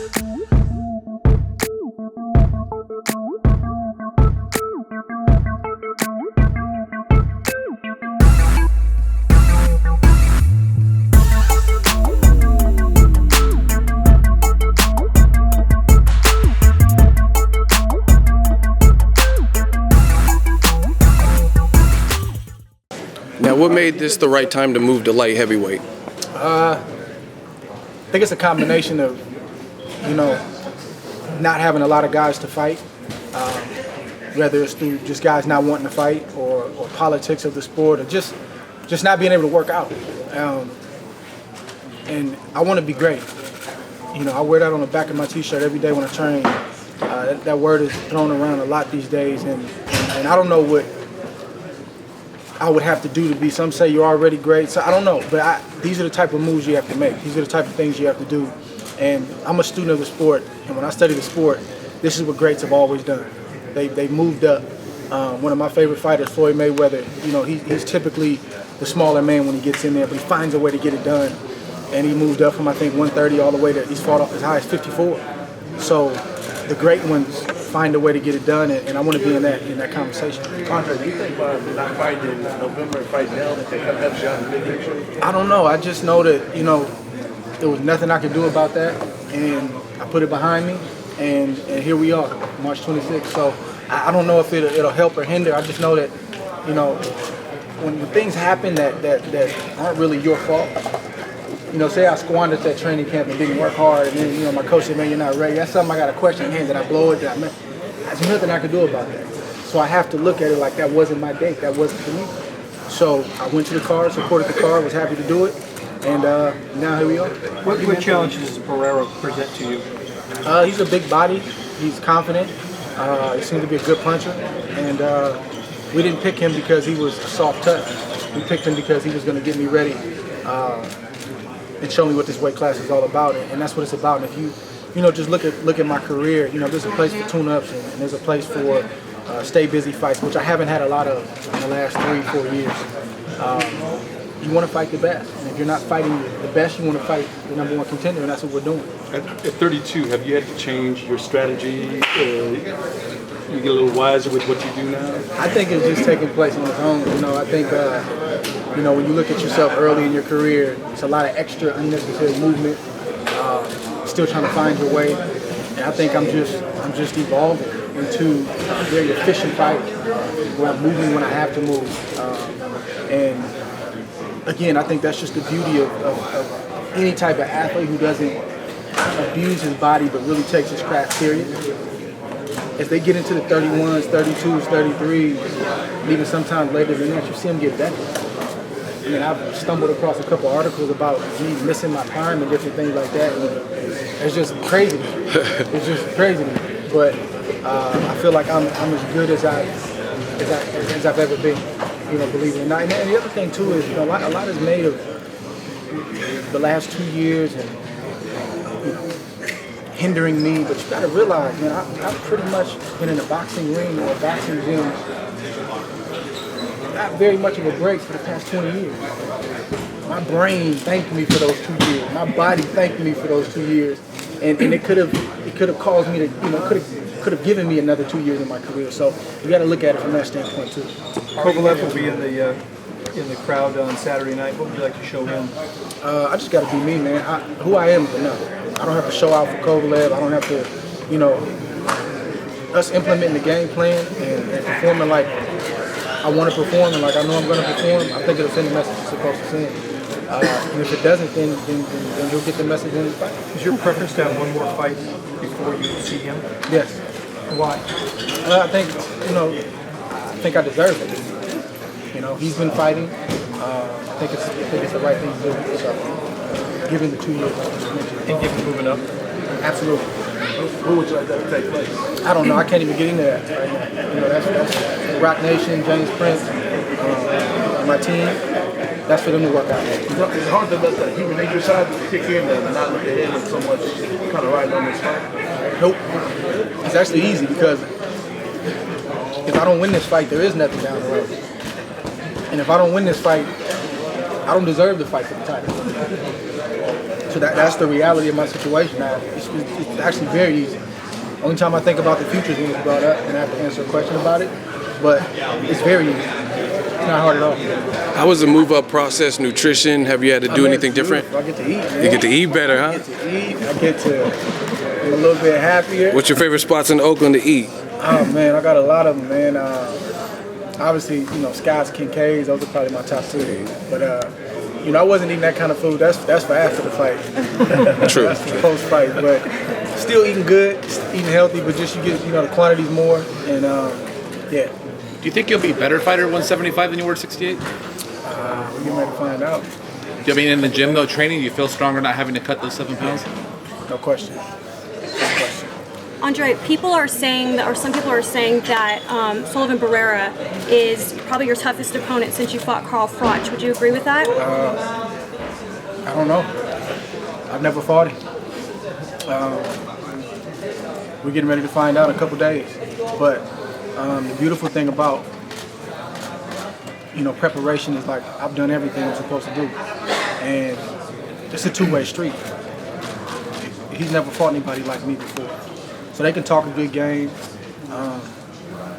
Now, what made this the right time to move to light heavyweight? I think it's a combination of, not having a lot of guys to fight, whether it's through just guys not wanting to fight or politics of the sport, or just not being able to work out. And I want to be great. I wear that on the back of my T-shirt every day when I train. That word is thrown around a lot these days, and I don't know what I would have to do to be. Some say you're already great, so I don't know. But these are the type of moves you have to make. These are the type of things you have to do. And I'm a student of the sport, and when I study the sport, this is what greats have always done. They moved up. One of my favorite fighters, Floyd Mayweather, he's typically the smaller man when he gets in there, but he finds a way to get it done. And he moved up from, I think, 130 all the way to, he's fought off as high as 54. So the great ones find a way to get it done, and I want to be in that conversation. Andre, do you think by not fighting in November and fighting now that they cut that shot in the big picture? I don't know. I just know that, there was nothing I could do about that, and I put it behind me, and here we are, March 26th. So I don't know if it'll help or hinder. I just know that, when things happen that aren't really your fault, say I squandered that training camp and didn't work hard, and then, my coach said, man, you're not ready. That's something I got to question. Man, did I blow it? There's nothing I could do about that. So I have to look at it like that wasn't my date. That wasn't for me. So I went to the card, supported the card, was happy to do it, and now here we are. What challenges does Pereira present to you? He's a big body. He's confident. He seems to be a good puncher, and we didn't pick him because he was a soft touch. We picked him because he was going to get me ready and show me what this weight class is all about, and that's what it's about. And if you just look at my career, there's a place for tune-ups and there's a place for stay busy fights, which I haven't had a lot of in the last 3-4 years. You want to fight the best, and if you're not fighting the best, you want to fight the #1 contender, and that's what we're doing. At 32, have you had to change your strategy? You get a little wiser with what you do now? I think it's just taking place on its own. I think when you look at yourself early in your career, it's a lot of extra unnecessary movement. Still trying to find your way, and I think I'm just evolving into a very efficient fight where I'm moving when I have to move. And again, I think that's just the beauty of any type of athlete who doesn't abuse his body but really takes his craft serious. As they get into the 31s, 32s, 33s, and even sometimes later than that, you see them get better. I mean, I've stumbled across a couple articles about me missing my time and different things like that. And it's just crazy. It's just crazy. But I feel like I'm as good as I've ever been. Believe it or not. And the other thing too is, a lot is made of the last 2 years and hindering me. But you got to realize, man, I've pretty much been in a boxing ring or a boxing gym, not very much of a break for the past 20 years. My brain thanked me for those 2 years. My body thanked me for those 2 years, and it could have caused me to, could have given me another 2 years in my career. So you got to look at it from that standpoint too. Kovalev will be in the crowd on Saturday night. What would you like to show him? I just got to be me, man. Who I am is enough. I don't have to show out for Kovalev. I don't have to, us implementing the game plan and performing like I want to perform and like I know I'm going to perform. I think it'll send the message it's supposed to send. And if it doesn't, then you'll get the message in the fight. Is your preference to have one more fight before you see him? Yes. Why? I think I deserve it. He's been fighting. I think it's the right thing to do. So, given the 2 years, like I just mentioned. And given moving up? Absolutely. Who would you like that to take place? I don't know. I can't even get into that right now. That's Rock Nation, James Prince, my team. That's for them to work out. It's hard to let the human nature side kick in and not look ahead and so much kind of riding on this fight. Nope. It's actually easy because if I don't win this fight, there is nothing down the road. And if I don't win this fight, I don't deserve to fight for the title. So that's the reality of my situation now. It's actually very easy. Only time I think about the future is when it's brought up and I have to answer a question about it. But it's very easy. It's not hard at all. How was the move-up process, nutrition? Have you had to do anything different? I get to eat, man. You get to eat better, I huh? get to eat. I get to be a little bit happier. What's your favorite spots in Oakland to eat? Oh, man, I got a lot of them, man. Obviously, you know, Scott's, Kincaid's, those are probably my top two. But, you know, I wasn't eating that kind of food. That's for after the fight. True. That's for post-fight. But still eating good, eating healthy, but just you get, you know, the quantities more. And, yeah. Do you think you'll be a better fighter at 175 than you were at 68? We're getting ready to find out. Do you mean in the gym though, training, do you feel stronger not having to cut those 7 pounds? No question. Andre, people are saying, or some people are saying that Sullivan Barrera is probably your toughest opponent since you fought Carl Froch. Would you agree with that? I don't know. I've never fought him. We're getting ready to find out in a couple days. But the beautiful thing about, you know, preparation is like I've done everything I'm supposed to do. And it's a two-way street. He's never fought anybody like me before. So they can talk a good game.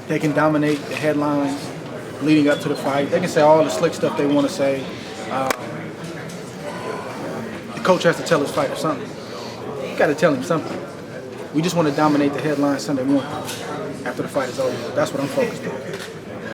They can dominate the headlines leading up to the fight. They can say all the slick stuff they want to say. The coach has to tell his fighter something. You got to tell him something. We just want to dominate the headlines Sunday morning after the fight is over. That's what I'm focused on.